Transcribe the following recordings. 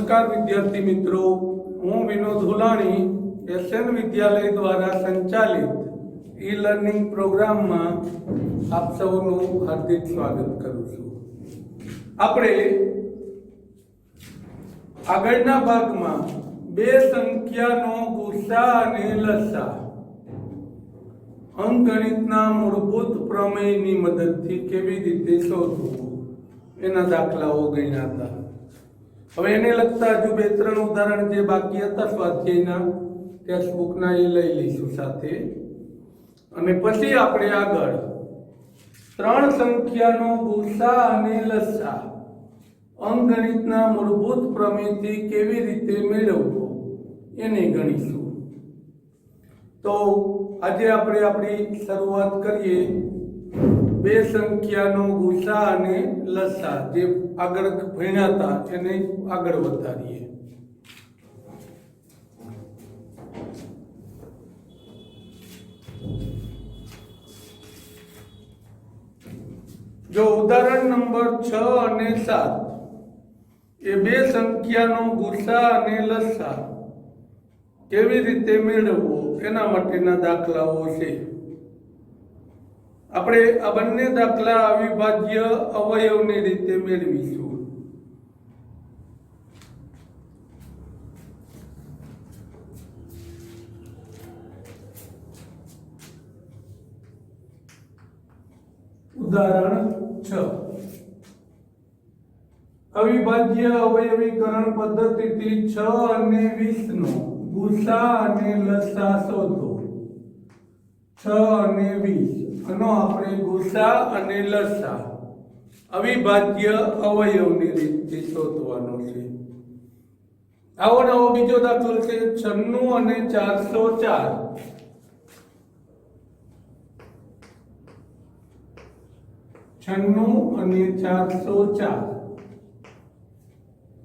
નમસ્કાર વિદ્યાર્થી મિત્રો, હું વિનોદ હુલાણી એસએન વિદ્યાલય દ્વારા સંચાલિત ઈ લર્નિંગ પ્રોગ્રામમાં આપ સૌનું હાર્દિક સ્વાગત કરું છું. આપણે આગળના ભાગમાં બે સંખ્યાનો ગુસા અને લસા અંકગણિતના મૂળભૂત પ્રમેયની મદદથી કેવી રીતે શોધવું એના દાખલાઓ ગણ્યા હતા. હવે એને લગતા હજુ 2-3 ઉદાહરણ જે બાકી હતા સ્વાધ્યાયના ટેક્સ્ટબુકના એ લઈ લઈશું સાથે, અને પછી આપણે આગળ 3 સંખ્યાનો ગુસા અને લસા અંકગણિતના મૂળભૂત પ્રમેયથી કેવી રીતે મેળવવો એને ગણીશું. તો આજે આપણે આપણી શરૂઆત કરીએ બે સંખ્યાનો ગુસા અને લસા જે આગળ ભણ્યા હતા એને આગળ વધારીએ. જો ઉદાહરણ નંબર 6 અને 7 એ બે સંખ્યાનો ગુસા અને લસા કેવી રીતે મેળવવો એના માટેના દાખલાઓ છે. આપણે આ બંને દાખલા અવિભાજ્ય અવયવની રીતે મેળવીશું. ઉદાહરણ 6. અવિભાજ્ય અવયવીકરણ પદ્ધતિથી 6 અને 20 નો ગુસા અને લસા શોધો. 6 અને 20 આનો આપણે ગુસા અને લસા અવિભાજ્ય અવયવની રીતે શોધવાનો છે. આવો નવો બીજો દાખલો છે 96 અને 404. 96 અને 404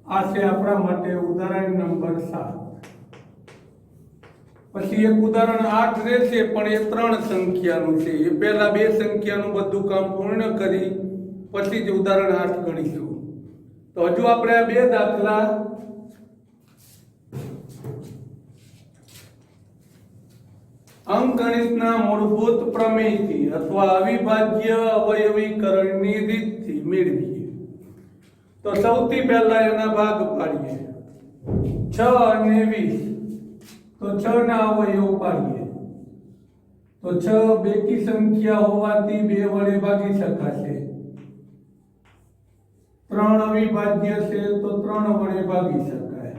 આ છે આપણા માટે ઉદાહરણ નંબર 7. પછી એક ઉદાહરણ 8 રહેશે, પણ એ 3 સંખ્યાનું છે. એ પહેલા બે સંખ્યાનું બધું કામ પૂર્ણ કરી પછી જ ઉદાહરણ 8 ગણીશું. તો હજુ આપણે આ બે દાખલા અંકગણિતના મૂળભૂત પ્રમેયથી અથવા અવિભાજ્ય અવયવીકરણની રીતથી મેળવીએ. તો સૌથી પહેલા એના ભાગ પાડીએ. 6 અને 20 તો 6 ના અવયવ પાડીએ. તો 6 બેકી સંખ્યા હોવાથી 2 વડે ભાગી શકાશે. 3 અવિભાજ્ય છે તો 3 વડે ભાગી શકાય.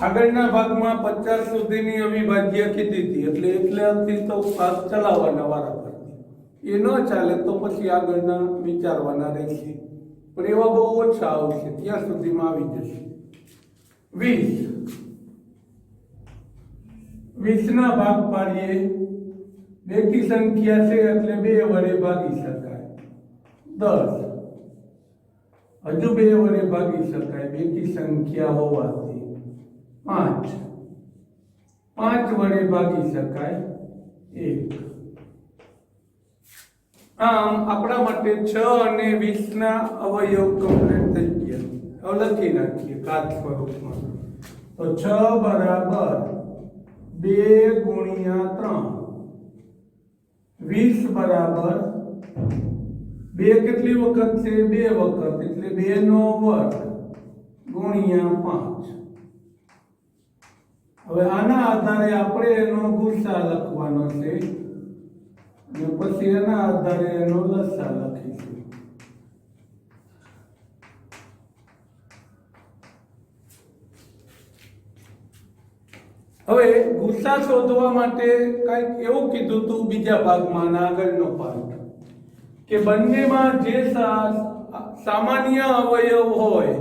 આગળના ભાગમાં 50 સુધીની અવિભાજ્ય કીધી હતી, એટલેથી તો ભાગ ચલાવવાના વારા ફરતી. એ ન ચાલે તો પછી આગળના વિચારવાના રહેશે, પણ એવા બહુ ઓછા આવશે, ત્યાં સુધીમાં આવી જશે. 20 ના ભાગ પાડીએ. બેકી સંખ્યા છે એટલે 2 વડે ભાગી શકાય. 10 હજુ 2 વડે ભાગી શકાય બેકી સંખ્યા હોવાથી. 5 વડે ભાગી શકાય 1. આમ આપણા માટે 6 અને 20 ના અવયવ કમ્પ્લીટ થઈ ગયા. હવે લખી નાખીએ ઘાત સ્વરૂપમાં. તો 6 બરાબર 2 ગુણ્યા 3. 20 બરાબર 2 કેટલી વખત છે? 2 વખત, એટલે 2 નો વર્ગ ગુણ્યા 5. હવે આના આધારે આપણે એનો ગુસા લખવાનો છે અને પછી એના આધારે એનો લસા લખીશું. હવે ગુસા શોધવા માટે કંઈક એવું કીધું હતું બીજા ભાગમાં, આગળનો પાઠ, કે બંનેમાં જે સામાન્ય અવયવ હોય,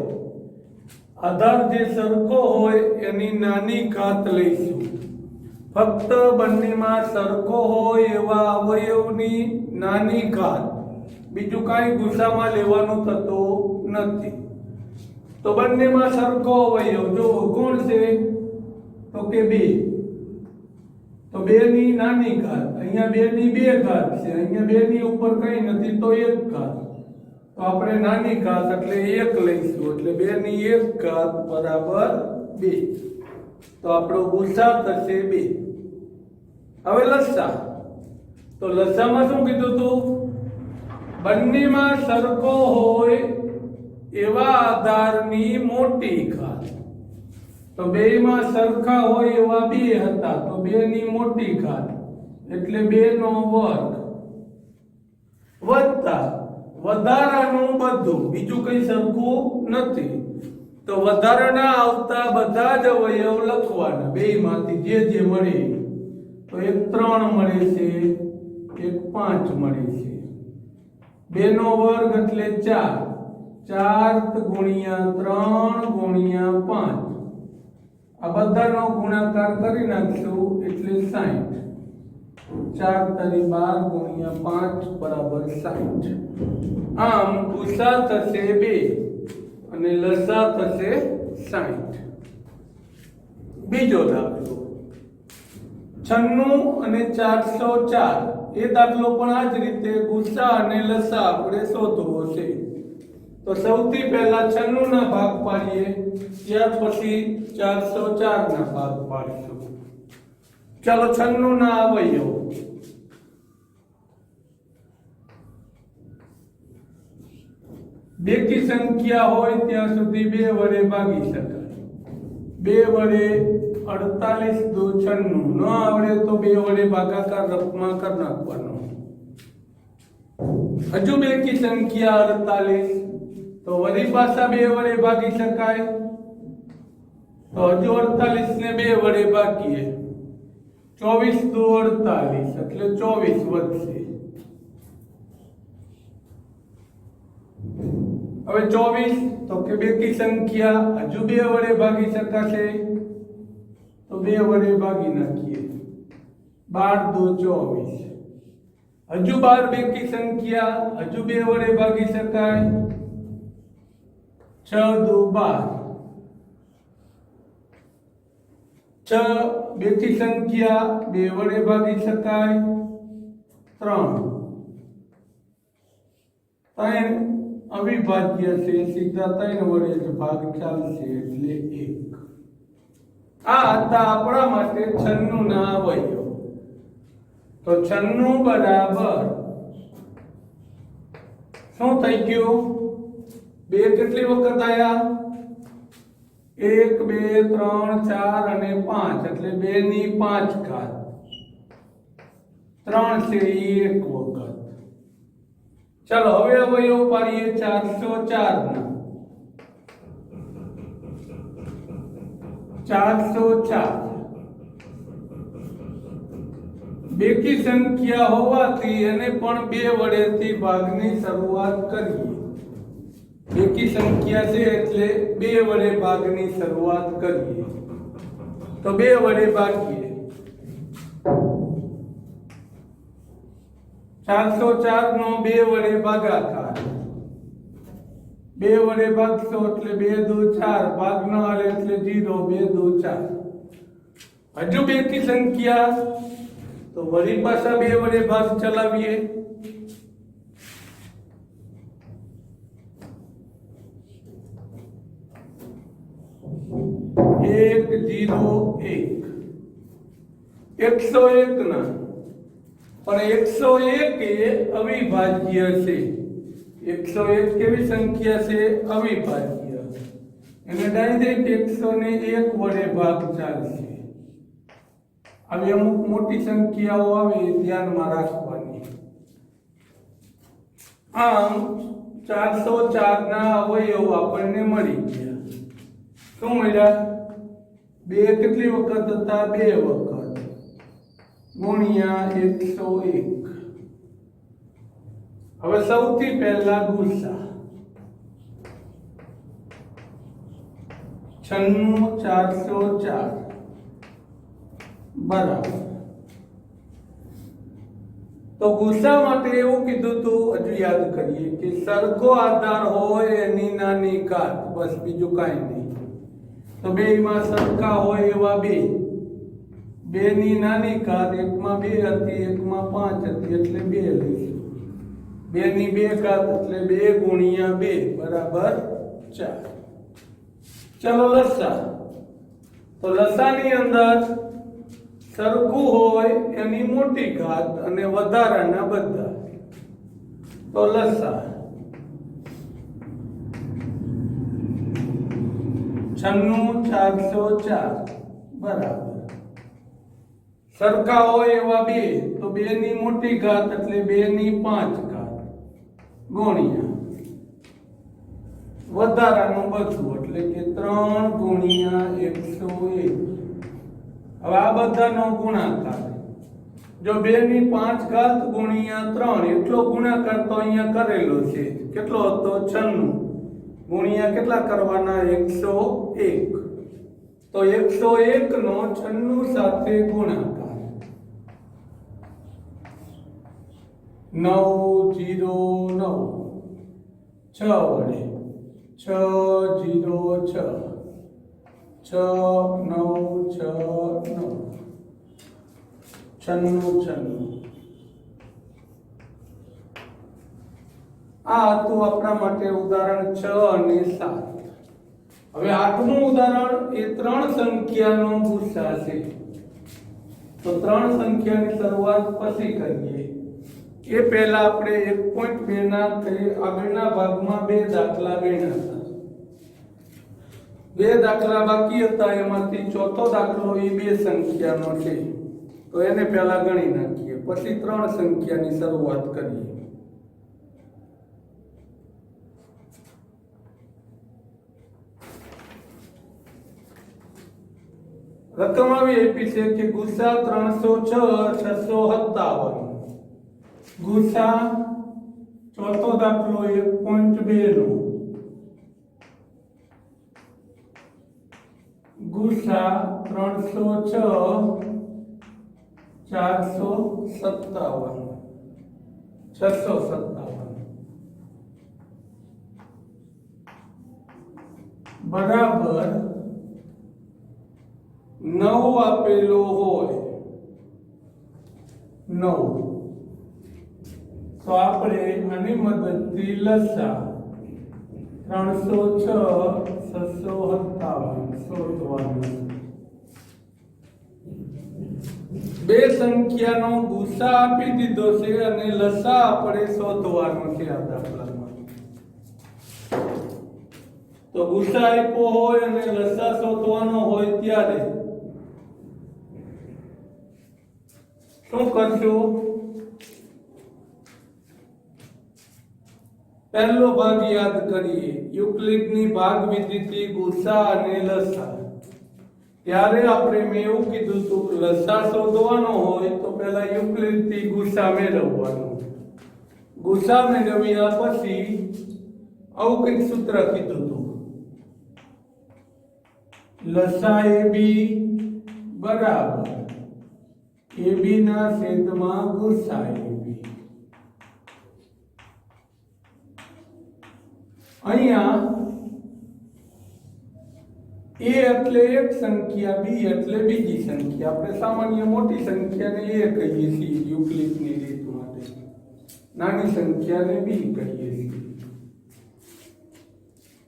આધાર જે સરખો હોય એની નાની ઘાત લઈશું. ફક્ત બંનેમાં સરખો હોય એવા અવયવની નાની ઘાત, બીજું કાંઈ ગુસામાં લેવાનું થતું નથી. તો બંનેમાં સરખો અવયવ જો કોણ છે? તો કે 2. તો 2 ની નાની ઘાત, અહીંયા 2 ની 2 ઘાત છે, અહીંયા 2 ની ઉપર કઈ નથી તો 1 ઘાત. તો આપણે નાની ઘાત એટલે 1 લઈશું એટલે 2 ની 1 ઘાત બરાબર 2. તો આપણો ગુસા થશે 2. હવે લસા, તો લસામાં શું કીધું તું? બંનેમાં સરખો હોય એવા આધારની મોટી ઘાત. તો બેયમાં સરખા હોય એવા 2 હતા તો 2 ની મોટી ઘાત એટલે 2 નો વર્ગ વત્તા વધારાનું બધું, બીજું કઈ સરખું નથી. તો વધારાના આવતા બધા જ અવયવ લખવાના બેયમાંથી જે મળે. તો એક 3 મળે છે, એક 5 મળે છે. 2 નો વર્ગ એટલે 4. 4 ગુણ્યા 3 ગુણ્યા 5 આ બધાનો ગુણાકાર કરી નાખશું એટલે 60. 4 તરી 12 ગુણ્યા 5 બરાબર 60. આમ ગુસા થશે 2 અને લસા થશે 60. બીજો દાખલો 96 અને 404. એ દાખલો પણ આ જ રીતે ગુસા અને લસા આપણે શોધવો છે. તો સૌથી પહેલા 96 ના ભાગ પાડીએ, ત્યાર પછી 404 ના ભાગ પાડીશું. ચાલો 96 ના અવયવ. બેકી સંખ્યા હોય ત્યાં સુધી 2 વડે ભાગી શકાય. 2 વડે 48 દુ 96. ન આવડે તો 2 વડે ભાગાકાર રફમાં કરી નાખવાનો. હજુ બેકી સંખ્યા 48 તો વળી પાછા 2 વડે ભાગી શકાય. તો હજુ 48 ને 2 વડે ભાગીએ 24 દુ 48 એટલે 24 વધશે. હવે 24 તો કે બેકી સંખ્યા હજુ 2 વડે ભાગી શકાશે તો 2 વડે ભાગી નાખીએ 12 દુ 24. હજુ 12 બેકી સંખ્યા હજુ 2 વડે ભાગી શકાય 6 દુ 12. 6 બેકી સંખ્યા 2 વડે ભાગી શકાય 3. 3 અવિભાજ્ય છે, સીધા 3 વડે જ ભાગ ચાલશે એટલે 1. આ હતા આપણા માટે 96 ના અવયવ. તો 96 બરાબર શું થઈ ગયું? 2 કેટલી વખત આયા? 1 2 3 4 અને 5 એટલે 2 ની 5 ઘાત. 3 છે 1 વખત. ચાલો હવે અવયવ પાડીએ 404 ના. 404 બેકી સંખ્યા હોવાથી એને પણ 2 વડેથી ભાગની શરૂઆત કરીએ. બેકી સંખ્યા છે એટલે 2 વડે ભાગની શરૂઆત કરીએ. તો 2 વડે ભાગીએ. 404 નો 2 વડે ભાગાકાર. 2 વડે ભાગશો એટલે 2 દુ 4, ભાગ ન આવે એટલે 0, 2 દુ 4. હજુ બેકી સંખ્યા તો વળી પાછા 2 વડે ભાગ ચલાવીએ. 101 101 ના પણ 101 એ અવિભાજ્ય છે. 101 કેવી સંખ્યા છે? અવિભાજ્ય. એને ડાયરેક્ટ 101 વડે ભાગ ચાલશે. આવી અમુક મોટી સંખ્યાઓ આવે એ ધ્યાનમાં રાખવાની. આમ 404 ના અવયવ આપણને મળી ગયા. શું મળ્યા? 2 કેટલી વખત હતા? 2 વખત ગુણ્યા 101. હવે સૌથી પહેલા ગુસા 96 404 બરાબર. તો ગુસા માટે એવું કીધું તું, હજુ યાદ કરીએ કે સરખો આધાર હોય એની નાની ઘાત, બસ બીજું કાંઈ નહીં. તો બેયમાં સરખા હોય એવા 2. 2 ની નાની ઘાત, એકમાં 2 હતી એકમાં 5 હતી એટલે 2 લઈશું. 2 ની 2 ઘાત એટલે 2 ગુણ્યા 2 બરાબર 4. ચલો લસા. તો લસાની અંદર સરખું હોય એની મોટી ઘાત અને વધારાના બધા. તો લસા 96404 બરાબર. સરખા હોય એવા 2 તો 2 ની મોટી ઘાત એટલે 2 ની 5 ઘાત ગુણ્યા વધારાનું બધું એટલે કે 3 ગુણ્યા 101. હવે આ બધાનો ગુણાકાર જો 2 ની 5 ઘાત ગુણ્યા 3 એટલો ગુણાકાર તો અહીંયા કરેલો છે. કેટલો હતો? 96 ગુણ્યા કેટલા કરવાના? 101. તો 101 નો 96 સાથે ગુણાકાર 909 6 વડે 606 6969 96. આ હતું આપણા માટે ઉદાહરણ 6 અને 7. હવે 8મું ઉદાહરણ એ 3 સંખ્યાનો ગુસા છે. તો 3 સંખ્યાની શરૂઆત પછી કરીએ. એ પહેલા આપણે 1.2 ના આગળના ભાગમાં 2 દાખલા ગણ્યા હતા. 2 દાખલા બાકી હતા, એમાંથી ચોથો દાખલો એ 2 સંખ્યાનો છે. તો એને પહેલા ગણી નાખીએ, પછી 3 સંખ્યાની શરૂઆત કરીએ. રકમ આવી આપી છે કે ગુસા 306 657. ગુસા ચોથો દાખલો 1.2 નો ગુસા 306 457 657 બરાબર 9 આપેલો હોય 9. તો આપણે આની મદદથી લસા 306 657 શોધવાનું. 2 સંખ્યાનો ગુસા આપી દીધો છે અને લસા આપણે શોધવાનો છે આ દાખલામાં. તો ગુસા આપ્યો હોય અને લસા શોધવાનો હોય ત્યારે શું કરશું? પહેલો ભાગ યાદ કરીએ. યુક્લિડની ભાગ વિધિથી ગુસા અને લસા. ત્યારે આપણે મેં એવું કીધું હતું કે લસા શોધવાનો હોય તો પહેલા યુક્લિડથી ગુસા મેળવવાનો. ગુસા મેળવ્યા પછી આવું કંઈક સૂત્ર કીધું હતું. લસા AB બરાબર AB ના છેદમાં ગુસા AB. અહીંયા A એટલે એક સંખ્યા, B એટલે બીજી સંખ્યા. આપણે સામાન્ય મોટી સંખ્યાને A કહીએ છીએ યુક્લિડની રીત માટે, નાની સંખ્યાને B કહીએ છીએ.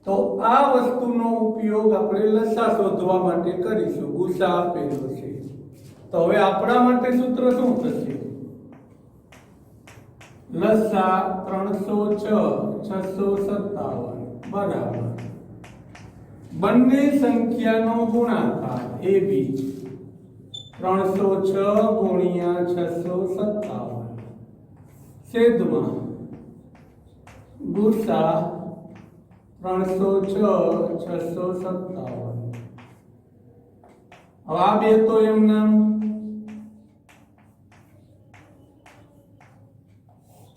તો આ વસ્તુનો ઉપયોગ આપણે લસા શોધવા માટે કરીશું. ગુસા આપેલો છે. તો હવે આપણા માટે સૂત્ર શું થશે? લસા 306 657 બરાબર બંને સંખ્યાનો ગુણાકાર AB 306 ગુણ્યા 657 છેદમાં ગુસા 306 657. હવે આ બે તો એમના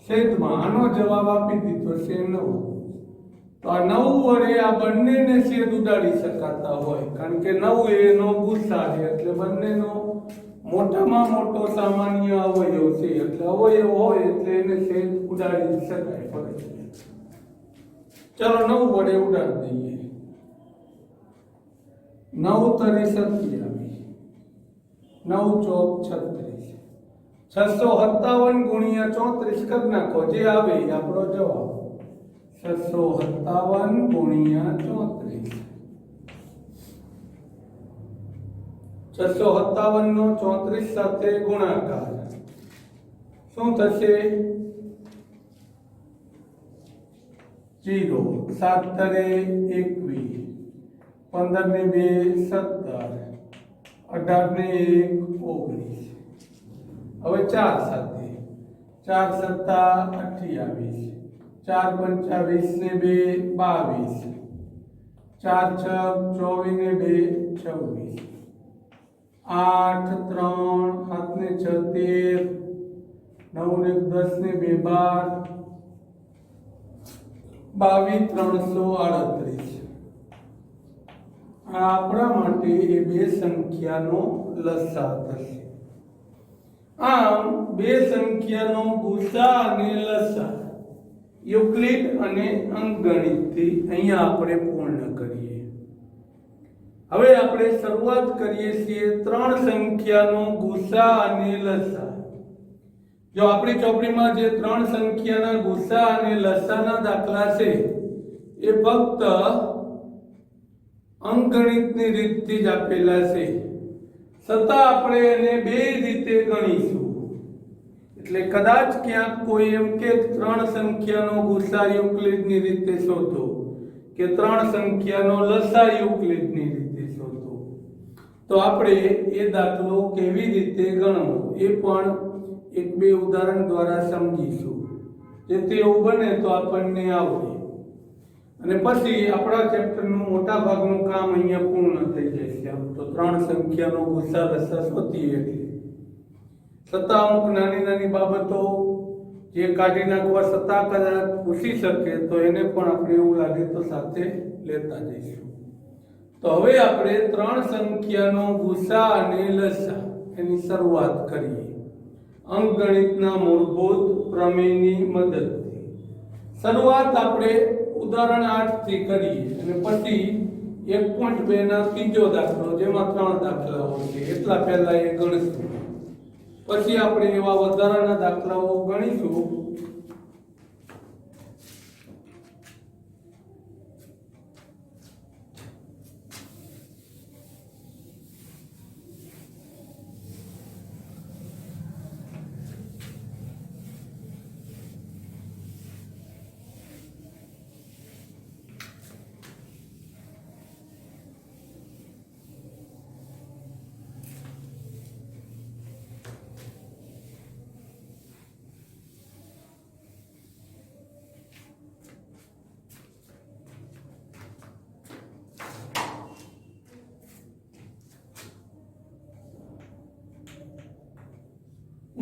છેદમાં આનો જવાબ આપી દીધો છે 9. તો આ 9 વડે આ બંનેને છેદ ઉડાડી શકાતા હોય, કારણ કે 9 એનો ગુસા છે એટલે બંનેનો મોટામાં મોટો સામાન્ય અવયવ છે. એટલે અવયવ હોય એટલે એને છેદ ઉડાડી શકાય પડે. ચલો 9 વડે ઉડાડી દઈએ. 9 તરી 27, 9 ચોક 36, 657 ગુણ્યા 34 કરી નાખો, જે આવે એ આપણો જવાબ. 657 ગુણ્યા 34. 657 નો 34 સાથે ગુણાકાર શું થશે? 0. 7 તરે 21, 15 ને 2 17, 18 ને 1 19. હવે 4 સાથે, 4 સત્તા 28, 4 પંચા 20 ને 2 22, 4 છ 24 ને 2 26, 8 3 7 ને 6 13, 9 ને 10 ને 2 12, 22 338. આ આપણા માટે એ બે સંખ્યાનો લસા થશે. આમ બે સંખ્યાનો ગુસા અને લસા યુક્લિડ અને અંકગણિતથી અહીંયા આપણે પૂર્ણ કરીએ. હવે આપણે શરૂઆત કરીએ છીએ ત્રણ સંખ્યાનો ગુસા અને લસા. જો આપણી ચોપડીમાં જે ત્રણ સંખ્યાના ગુસા અને લસાના દાખલા છે એ ફક્ત અંકગણિતની રીતથી જ આપેલા છે, છતાં આપણે એને બે રીતે ગણીશું. એટલે કદાચ ક્યાંક કોઈ એમ કે ત્રણ સંખ્યાનો ગુસા યુક્લિડની રીતે શોધો કે ત્રણ સંખ્યાનો લસા યુક્લિડની રીતે શોધો, તો આપણે એ દાખલો કેવી રીતે ગણવો એ પણ એક બે ઉદાહરણ દ્વારા સમજીશું, જેથી એવું બને તો આપણને આવડે. અને પછી આપણા ચેપ્ટરનું મોટા ભાગનું કામ અહીંયા પૂર્ણ થઈ જશે. આમ તો ત્રણ સંખ્યાનો ગુસા લસા શોધીએ એટલે છતાં અમુક નાની નાની બાબતો જે કાઢી નાખવા છતાં કદાચ પૂછી શકે તો એને પણ આપણે એવું લાગે તો સાથે લેતા જઈશું. તો હવે આપણે ત્રણ સંખ્યાનો ગુસા અને લસા એની શરૂઆત કરીએ અંકગણિતના મૂળભૂત પ્રમેયની મદદથી. શરૂઆત આપણે ઉદાહરણ 8 થી કરીએ અને પછી 1.2 ના ત્રીજો દાખલો, જેમાં ત્રણ દાખલાઓ છે એટલા પહેલા એ ગણીશું. પછી આપણે એવા વધારાના દાખલાઓ ગણીશું.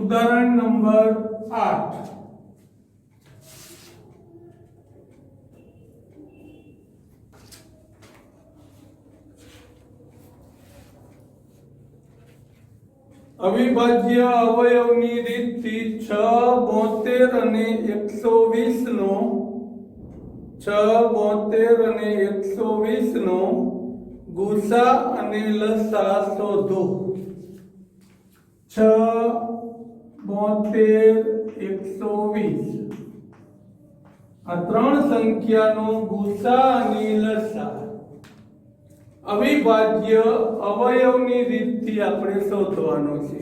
ઉદાહરણ નંબર 8. અવિભાજ્ય અવયવની રીતથી 6 72 અને 120 નો 6 72 અને 120 નો ગુસા અને લસા શોધો. 6 72 120 આ ત્રણ સંખ્યાનો ગુસા અને લસા અવિભાજ્ય અવયવની રીતથી આપણે શોધવાનો છે.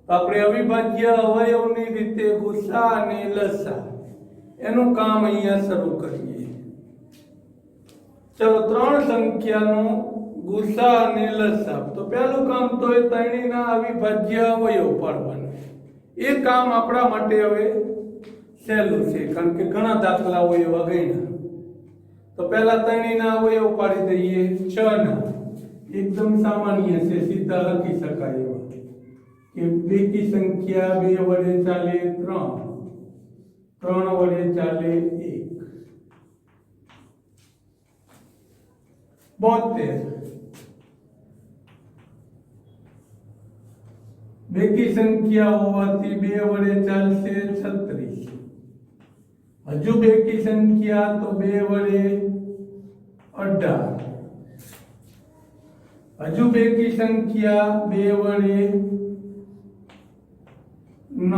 તો આપણે અવિભાજ્ય અવયવની રીતે ગુસા અને લસા એનું કામ અહીંયા શરૂ કરીએ. ચલો, ત્રણ સંખ્યાનો ગુસા અને લસા. તો પહેલું કામ તો એ ત્રણેયના અવિભાજ્ય અવયવ પાડવાનું. એ કામ આપણા માટે હવે સહેલું છે, કારણ કે ઘણા દાખલાઓ એવા ગણ્યા. તો પહેલા ત્રણેયના અવયવ પાડી દઈએ. 6 ના એકદમ સામાન્ય છે, સીધા લખી શકાય એવા કે બેકી સંખ્યા 2 વડે ચાલે 3, 3 વડે ચાલે 1. 72 બેકી સંખ્યા હોવાથી 2 વડે ચાલશે 36. હજુ બેકી સંખ્યા તો 2 વડે 18. હજુ બેકી સંખ્યા 2 વડે 9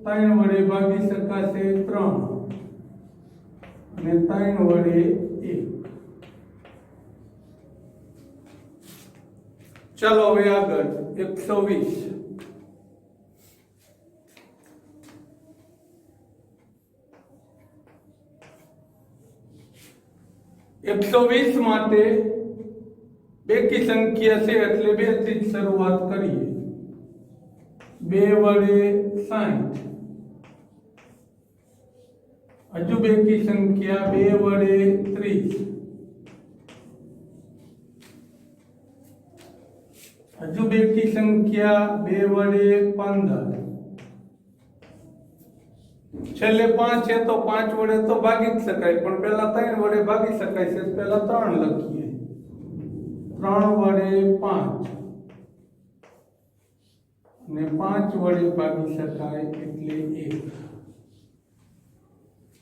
3 વડે ભાગી શકાશે 3 અને 3 વડે 1। ચલો હવે આગળ 120। 120 માટે બેકી સંખ્યા છે એટલે 2 થી શરૂઆત કરીએ। 2 વડે 60। હજુ બેકી સંખ્યા 2 વડે 30। હજુ બેકી સંખ્યા 2 વડે 15। છેલ્લે 5 છે તો 5 વડે તો ભાગી જ શકાય, પણ પહેલા 3 વડે ભાગી શકાય છે, પહેલા 3 લખીએ। 3 વડે 5 અને 5 વડે ભાગી શકાય એટલે 1।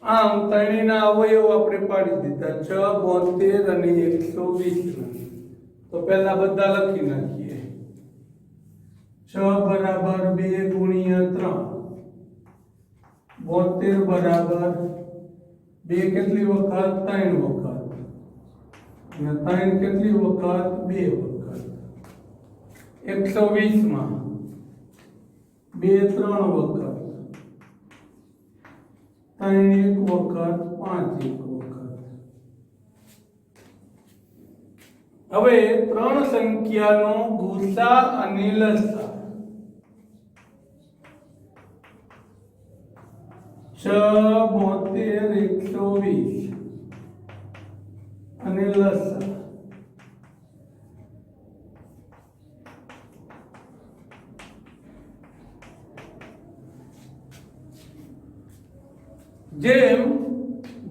આમ ત્રણેયના અવયવ આપણે પાડી દીધા 6 72 અને 120। તો પહેલા બધા લખી નાખીએ। 6 બરાબર 2 ગુણ્યા 3। 72 બરાબર 2 કેટલી વખત 3 વખત અને 3 કેટલી વખત 2 વખત। 120 માં 2 3 વખત, 3 1 વખત, 5 1 વખત। હવે ત્રણ સંખ્યાનો ગુસા અને લસા 6 72 120 અને લસા જેમ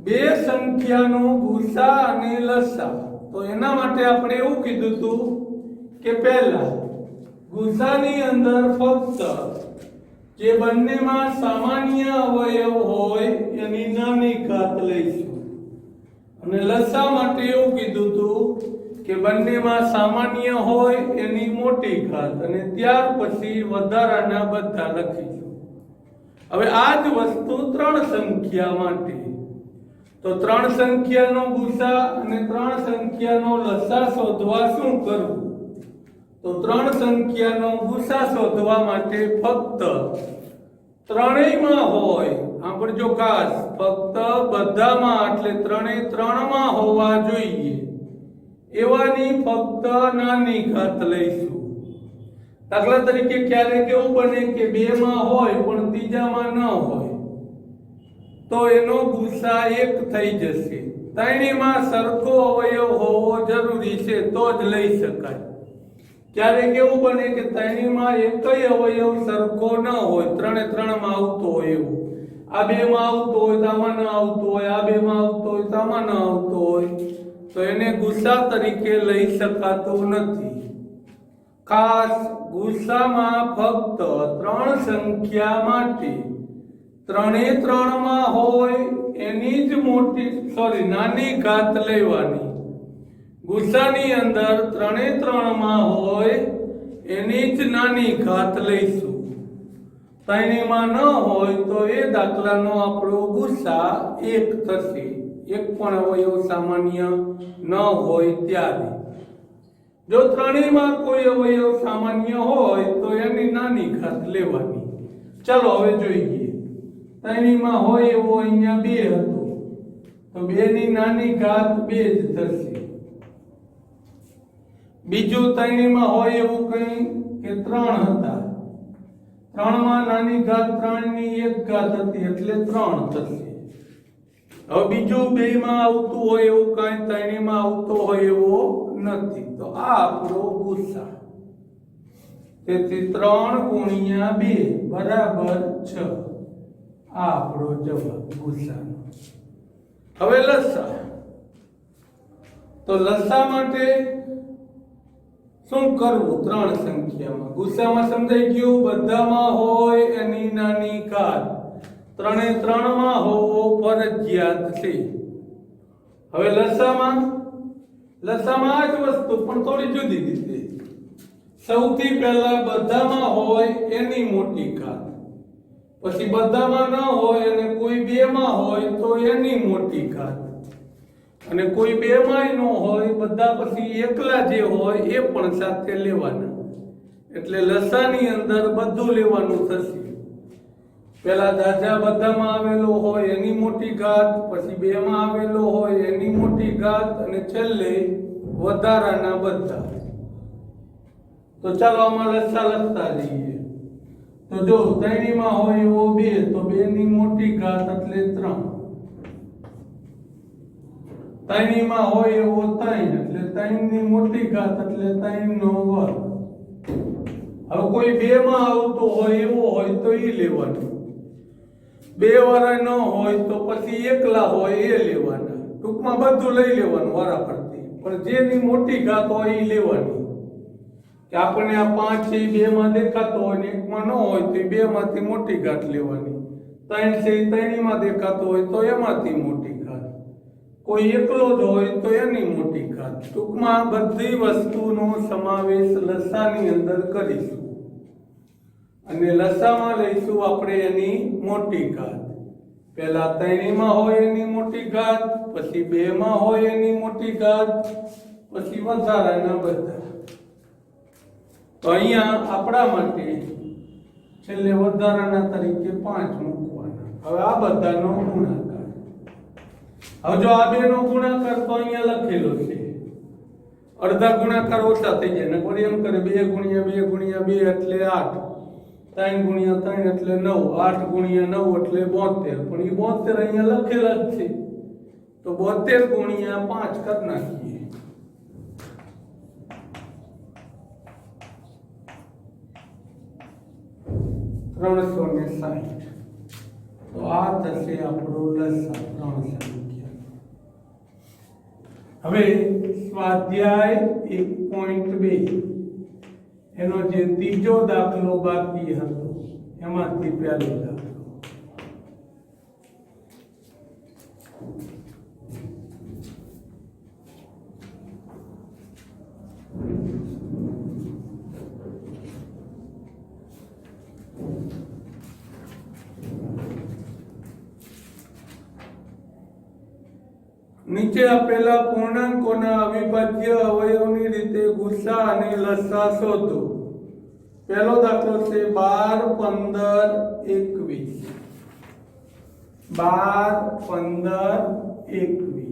બે સંખ્યાનો ગુસા અને લસા, તો એના માટે આપણે એવું કીધું હતું કે પહેલા ગુસાની અંદર ફક્ત જે બંનેમાં સામાન્ય અવયવ હોય એની નાની ઘાત લઈશું, અને લસા માટે એવું કીધું હતું કે બંનેમાં સામાન્ય હોય એની મોટી ઘાત, અને ત્યાર પછી વધારાના બધા લખીશું। હવે આ જ વસ્તુ ત્રણ સંખ્યા માટે, તો ત્રણ સંખ્યાનો ગુસા અને ત્રણ સંખ્યાનો લસા શોધવા શું કરવું? તો ત્રણ સંખ્યાનો ગુસા શોધવા માટે ફક્ત ત્રણેયમાં હોય, આપણે જો ખાસ ફક્ત બધામાં એટલે ત્રણેય ત્રણમાં હોવા જોઈએ એવાની ફક્ત નાની ઘાત લઈશું। દાખલા તરીકે ક્યારેક એવું બને કે બે માં હોય પણ ત્રીજામાં ન હોય, તો એનો ગુસા 1 થઈ જશે। ત્રણેયમાં સરખો અવયવ હોવો જરૂરી છે તો જ લઈ શકાય। ક્યારેક એવું બને કે ત્રણેયમાં એકય અવયવ સરખો ન હોય, ત્રણે ત્રણમાં આવતો હોય એવું, આ બે માં આવતો હોય તો આમાં ન આવતો હોય, આ બે માં આવતો હોય તો આમાં ન આવતો હોય, તો એને ગુસા તરીકે લઈ શકાતો નથી। ખાસ ગુસામાં ફક્ત ત્રણ સંખ્યા માટે ત્રણે ત્રણમાં હોય એની જ નાની ઘાત લેવાની। ગુસાની અંદર ત્રણે ત્રણમાં હોય એની જ નાની ઘાત લઈશું। ત્રણેયમાં ન હોય તો એ દાખલાનો આપણો ગુસા 1 થશે, એક પણ અવયવ સામાન્ય ન હોય ત્યારે। જો ત્રણેયમાં કોઈ અવયવ સામાન્ય હોય તો એની નાની ઘાત લેવાની। ચાલો હવે જોઈએ, ત્રણેયમાં હોય એવો અહીંયા 2 હતો, તો 2 ની નાની ઘાત 2 જ થશે। બીજું ત્રણેયમાં હોય એવું કઈ કે 3 હતા, 3 માં નાની ઘાત 3 ની 1 ઘાત હતી એટલે 3 થશે। હવે બીજું 2 માં આવતું હોય એવું કઈ ત્રણેયમાં આવતો હોય એવો નથી, તો આ આપણો ગુસા। તેથી 3 ગુણ્યા 2 બરાબર 6, આ આપણો જવાબ ગુસાનો। હવે લસા, તો લસા માટે શું કરવું? ત્રણ સંખ્યામાં ગુસામાં સમજાઈ ગયું, બધામાં હોય એની નાની ઘાત, ત્રણે ત્રણમાં હોવો ફરજિયાત છે। હવે લસામાં આ જ વસ્તુ પણ થોડી જુદી રીતે, સૌથી પહેલા બધામાં હોય એની મોટી ઘાત, પછી બધામાં ન હોય અને કોઈ બેમાં હોય તો એની મોટી ઘાત, અને કોઈ બેમાંય ન હોય, બધા પછી એકલા જે હોય એ પણ સાથે લેવાના. એટલે લસાની અંદર બધું લેવાનું થશે. પેલા જાજા બધામાં આવેલો હોય એની મોટી ઘાત, પછી બેમાં આવેલો હોય એની મોટી ઘાત, અને છેલ્લે વધારાના બધા. તો ચાલો આમાં લસા લખતા જઈએ. તો જો ત્રણમાં હોય એવો 2 તો 2 ની મોટી ઘાત એટલે 3. ત્રણમાં હોય એવો 3 એટલે 3 ની મોટી ઘાત એટલે 3 નો વર્ગ. હવે કોઈ બેમાં આવતો હોય એવો હોય તો એ લેવાનું. બે વાળા ન હોય તો પછી એકલા હોય એ લેવાના. ટૂંકમાં બધું લઈ લેવાનું વારા ફરતી, પણ જેની મોટી ઘાત હોય એ લેવાની. કે આપણને આ 5 છે 2 માં દેખાતો હોય ને 1 માં ન હોય તો 2 માંથી મોટી ઘાત લેવાની. 3 છે 3 માં દેખાતો હોય તો એમાંથી મોટી ઘાત. કોઈ એકલો જ હોય તો એની મોટી ઘાત. ટૂંકમાં બધી વસ્તુનો સમાવેશ લસાની અંદર કરીશું, અને લસામાં લઈશું આપણે એની મોટી ઘાત. પહેલા 3 માં હોય એની મોટી ઘાત, પછી 2 માં હોય એની મોટી ઘાત, પછી વધારાના બધા. તો અહીંયા આપણા માટે છેલ્લે વધારાના તરીકે 5 મૂકવાના. હવે આ બધાનો ગુણાકાર. હવે જો આ બેનો ગુણાકાર તો અહીંયા લખેલો છે, અડધા ગુણાકાર ઓછા થઈ જાય. નકર એમ કરે 2 ગુણ્યા 2 ગુણ્યા 2 એટલે 8, 3 ગુણ્યા 3 એટલે 9, 8 ગુણ્યા 9 એટલે 72. પણ એ 72 અહીંયા લખેલા જ છે, તો 72 ગુણ્યા 5 કરી નાખીએ. 360. તો આ થશે આપણો લસા 360. હવે સ્વાધ્યાય 1.2 એનો જે ત્રીજો દાખલો બાકી હતો એમાંથી પહેલો દાખલો. નીચે આપેલા પૂર્ણાંકોના અવિભાજ્ય અવયવોની રીતે ગુસા અને લસા શોધો. પહેલો દાખલો છે 12, 15, 21. 12, 15, 21.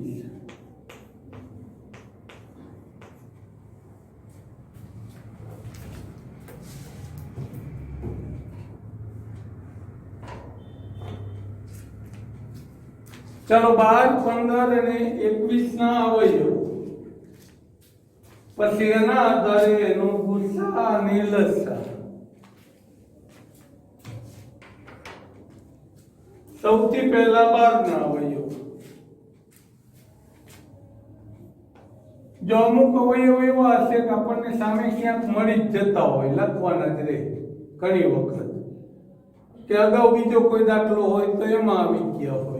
ચાલો 12, 15 અને 21 ના અવયવ, પછી એના આધારે એનો ગુસા અને લસા. સૌથી પહેલા 12 ના અવયવ. જો અમુક અવયવ એવા હશે કે આપણને સામે ક્યાંક મળી જ જતા હોય, લખવાના જ રહે ઘણી વખત, કે અગાઉ બીજો કોઈ દાખલો હોય તો એમાં આવી ગયા હોય.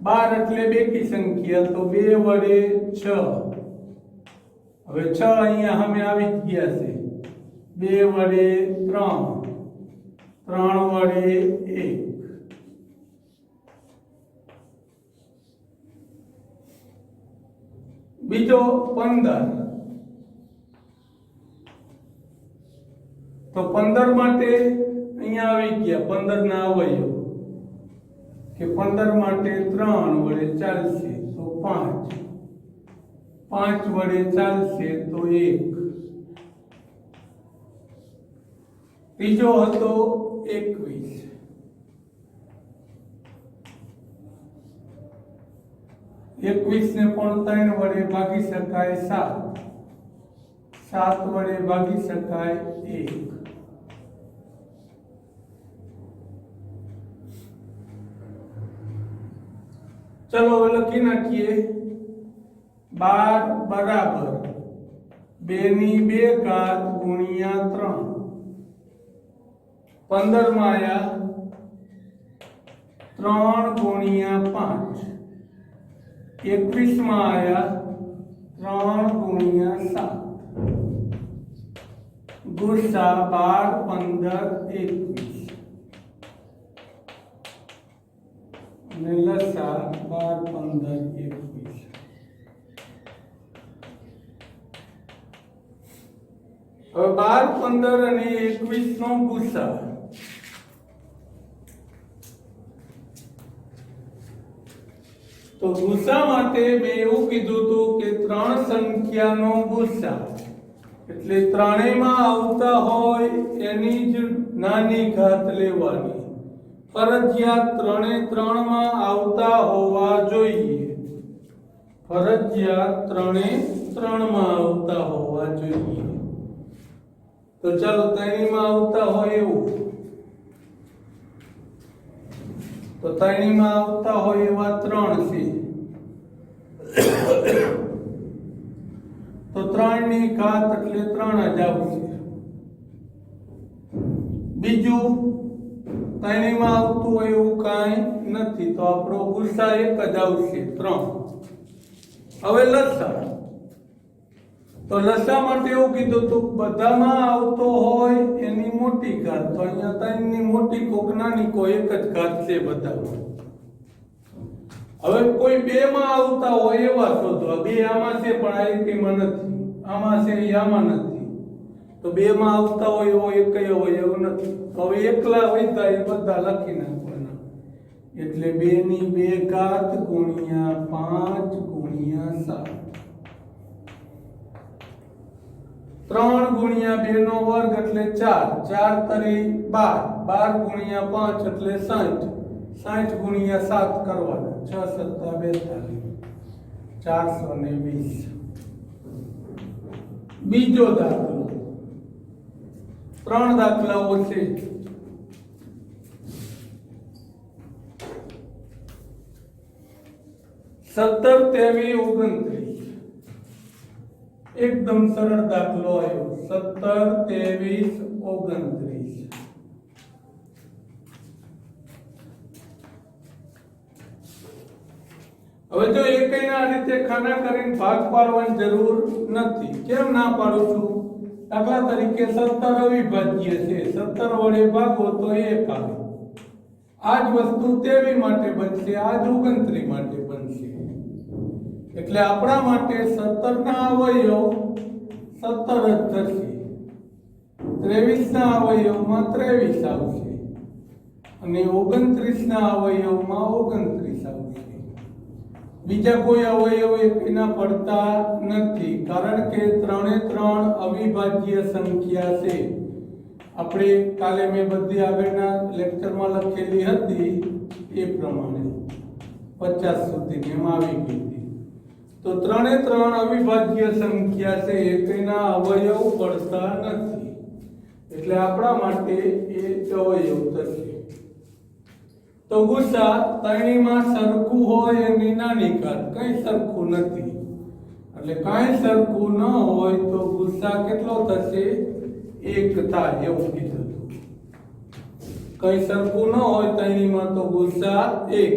12 એટલે બેકી સંખ્યા, તો 2 વડે 6. હવે 6 અહીંયા સામે આવી ગયા છે. 2 વડે 3, 3 વડે 1. બીજો 15. તો 15 માટે અહીંયા આવી ગયા 15 ના અવયવ, કે 15 માટે 3 વડે ચાલશે તો 5, 5 વડે ચાલશે તો 1. ત્રીજો હતો 21. 21 ને પણ 3 વડે ભાગી શકાય 7, 7 વડે ભાગી શકાય 1. ચલો લખી નાખીએ. 12 બરાબર 2 ની 2 ઘાત ગુણ્યા 3. 15 માં આયા 3 ગુણ્યા 5. 21 માં આયા 3 ગુણ્યા 7. ગુસા 12, 15, 21 અને લસા 12, 15, 21. હવે 12, 15 અને 21 નો ગુસા તો ગુસા માટે મેં એવું કીધું હતું કે ત્રણ સંખ્યાનો ગુસા એટલે ત્રણેયમાં આવતા હોય એની જ નાની ઘાત લેવાની. ફરજિયાત ત્રણે ત્રણમાં આવતા હોવા જોઈએ. ફરજિયાત ત્રણે ત્રણમાં આવતા હોવા જોઈએ. તો ચાલો ત્રણેયમાં આવતા હોય એવું તો ત્રણેયમાં આવતા હોય એવા 3 છે. તો 3 ની ઘાત એટલે 3 જ આવશે. બીજું ત્રણેયમાં આવતું હોય એવું કાંઈ નથી તો આપણો ગુસા એક જ આવશે 3. હવે લસા તો લસા માટે એવું કીધું હતું બધામાં આવતો હોય એની મોટી ઘાત તો અહીંયા 3 ની મોટી કોક નાની કોઈ એક જ ઘાત છે બધામાં. હવે કોઈ 2 માં આવતા હોય એવા શોધવા. 2 આમાં છે પણ આ એકમાં નથી, આમાં છે આમાં નથી. તો 2 માં આવતા હોય એવો એકય હોય એવું નથી. હવે એકલા હોય તો એ બધા લખી નાખવાના. એટલે 2 ની 2 ઘાત ગુણ્યા 5 ગુણ્યા 7. 3 ગુણ્યા 2 નો વર્ગ એટલે 4. 4 તરી 12. 12 ગુણ્યા 5 એટલે 60. 60 ગુણ્યા 7 કરવાના. 6 સત્તા 42. 420. બીજો દાખલો. 3 દાખલાઓ છે. સત્તર 23 29. એકદમ સરળ દાખલો આવ્યો. 17 23 29. હવે જો એકયના આ રીતે ખાના કરીને ભાગ પાડવાની જરૂર નથી. કેમ ના પાડું છું? દાખલા તરીકે 17 અવિભાજ્ય છે. 17 વડે ભાગો તો 1 આવે. આ જ વસ્તુ 23 માટે બનશે, આ જ 29 માટે બનશે. એટલે આપણા માટે 17 ના અવયવ 17 જ થશે. 23 ના અવયવમાં 23 આવશે અને 29 ના અવયવમાં 29 આવશે. બીજા કોઈ અવયવ એના પડતા નથી કારણ કે ત્રણે ત્રણ અવિભાજ્ય સંખ્યા છે. આપણે કાલે મેં બધી આગળના લેક્ચરમાં લખેલી હતી એ પ્રમાણે 50 સુધી એમાં આવી ગઈ હતી. તો ત્રણે ત્રણ અવિભાજ્ય સંખ્યા છે, એકના અવયવ પડતા નથી એટલે આપણા માટે એ અવયવ થશે. તો ગુસા ત્રણેયમાં સરખું હોય એની નાની ઘાત, કઈ સરખું નથી એટલે કઈ સરખું ન હોય તો ગુસા કેટલો થશે? 1 થાય એવું કીધું હતું. કઈ સરખું ન હોય ત્રણેયમાં તો ગુસા 1.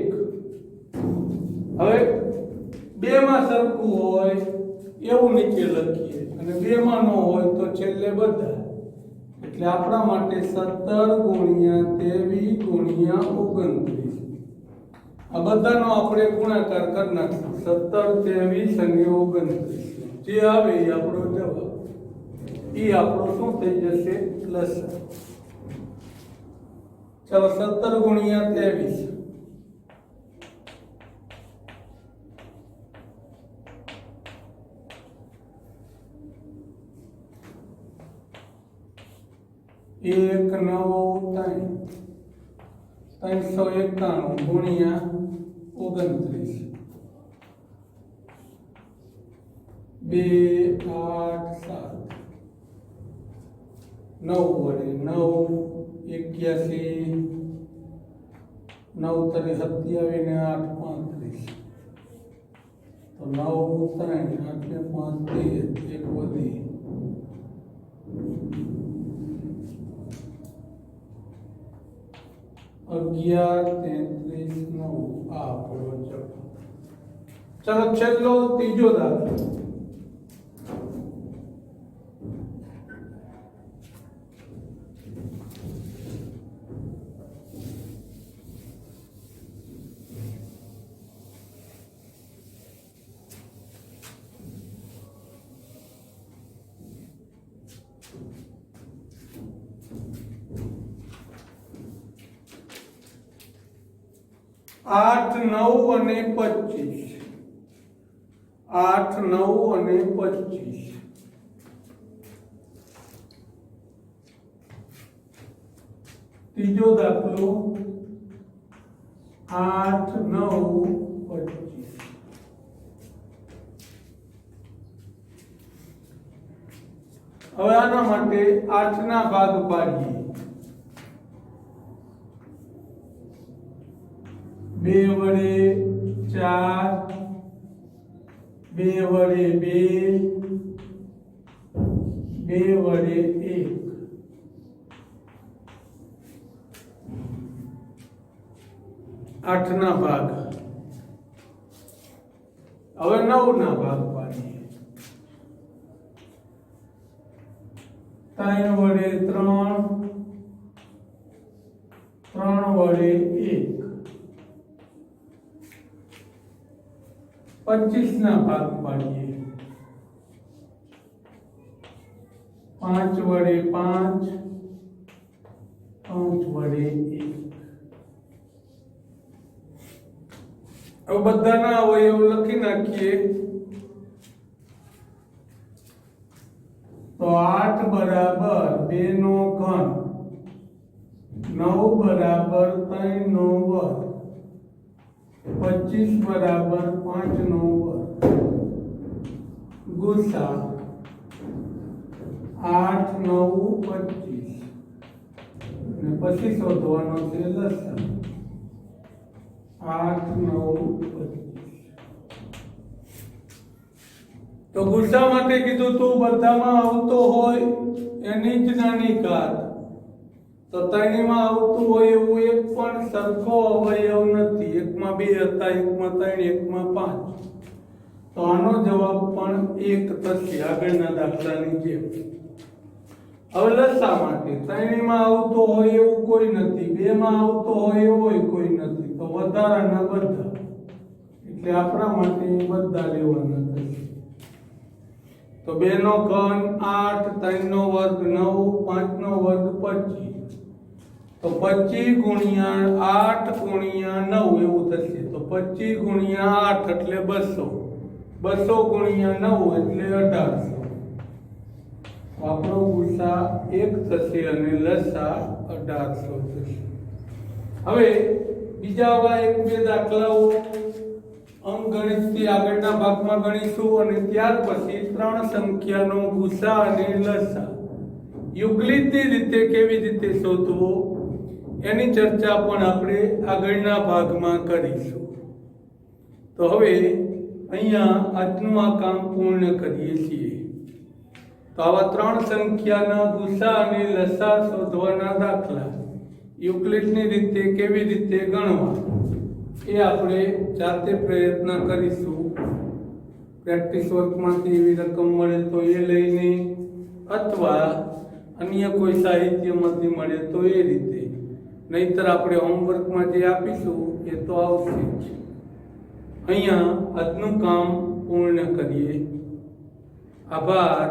હવે 2 માં સરખું હોય એવું નીચે લખીએ અને 2 માં ન હોય તો છેલ્લે બધા. એટલે આપણા માટે 17 ગુણ્યા 23 ગુણ્યા 29 આ બધાનો આપણે ગુણાકાર કરી નાખશું. 17 23 અને 29 જે આવે એ આપણો જવાબ. એ આપણો શું થઈ જશે? લસા. ચાલો 17 ગુણ્યા 23 1 9 391 ગુણ્યા 29 2 8 7 9 વડે 9 81 9 તરી 27 ને 8 35 તો 9 3 8 ને 5 13 એક વધી 11 33 9 આ આપણો જવાબ. ચલો છેલ્લો ત્રીજો દાખલો. 8, 9 અને 25. 8, 9 અને 25. ત્રીજો દાખલો 8, 9, 25. હવે આના માટે 8 ના ભાગ પાડીએ. 2 વડે 4, 2 વડે 2, 2 વડે 1. આઠના ભાગ. હવે 9 ના ભાગ પાડીએ. 3 વડે 3, 3 વડે 1. 25 ના ભાગ પાડીએ. 5 વડે 5, 5 વડે 1. अब बधाना अवयव लखी नाखीए तो 8 बराबर 2 नो घन, 9 बराबर 3 नो वर्ग, 25 बराबर 5 नो वर्ग, गुसा 8, 9, 25 ने पछी शोधवानो छे लसा 8, 9, 25. तो गुस्सा माटे कीधुं तो बधामां आवतो होय एनी ज नानी घात. तो त्रणीमां आवतुं होय एवुं एक पण सरखो अवयव नथी. एकमां 2 हता, एकमां 3, एकमां 5. तो आनो जवाब पण 1 थशे આગળના દાખલાની જેમ. હવે લસા માટે ત્રણેયમાં આવતો હોય એવું કોઈ નથી, 2 માં આવતો હોય એવો કોઈ નથી, તો વધારાના બધા, એટલે આપણા માટે બધા લેવાના થશે. તો 2 નો ઘન 8, 3 નો વર્ગ 9, 5 નો વર્ગ 25. તો 25 ગુણ્યા 8 ગુણ્યા 9 એવું થશે. તો 25 ગુણ્યા 8 એટલે 200, 200 ગુણ્યા 9 એટલે 1800. આપણો ગુસા 1 થશે અને લસા 1800 થશે. હવે બીજા આવા 1-2 દાખલાઓ અંકગણિતથી આગળના ભાગમાં ગણીશું અને ત્યાર પછી 3 સંખ્યાનો ગુસા અને લસા યુક્લિડની રીતે કેવી રીતે શોધવો એની ચર્ચા પણ આપણે આગળના ભાગમાં કરીશું. તો હવે અહીંયા આજનું આ કામ પૂર્ણ કરીએ છીએ. तो आवा 3 संख्याना गुसा अने लसा शोधवाना दाखला युक्लिडनी रीते केवी रीते गणवा ए आपणे जाते प्रयत्न करीशुं. प्रेक्टिस वर्कमांथी एवी रकम मळे तो ए लईने अथवा अन्य कोई साहित्यमांथी मळे तो ए रीते, नहीतर आपणे होमवर्कमां जे आपीशुं ए तो आवशे ज. अहींया આજનું કામ પૂર્ણ કરીએ. आभार.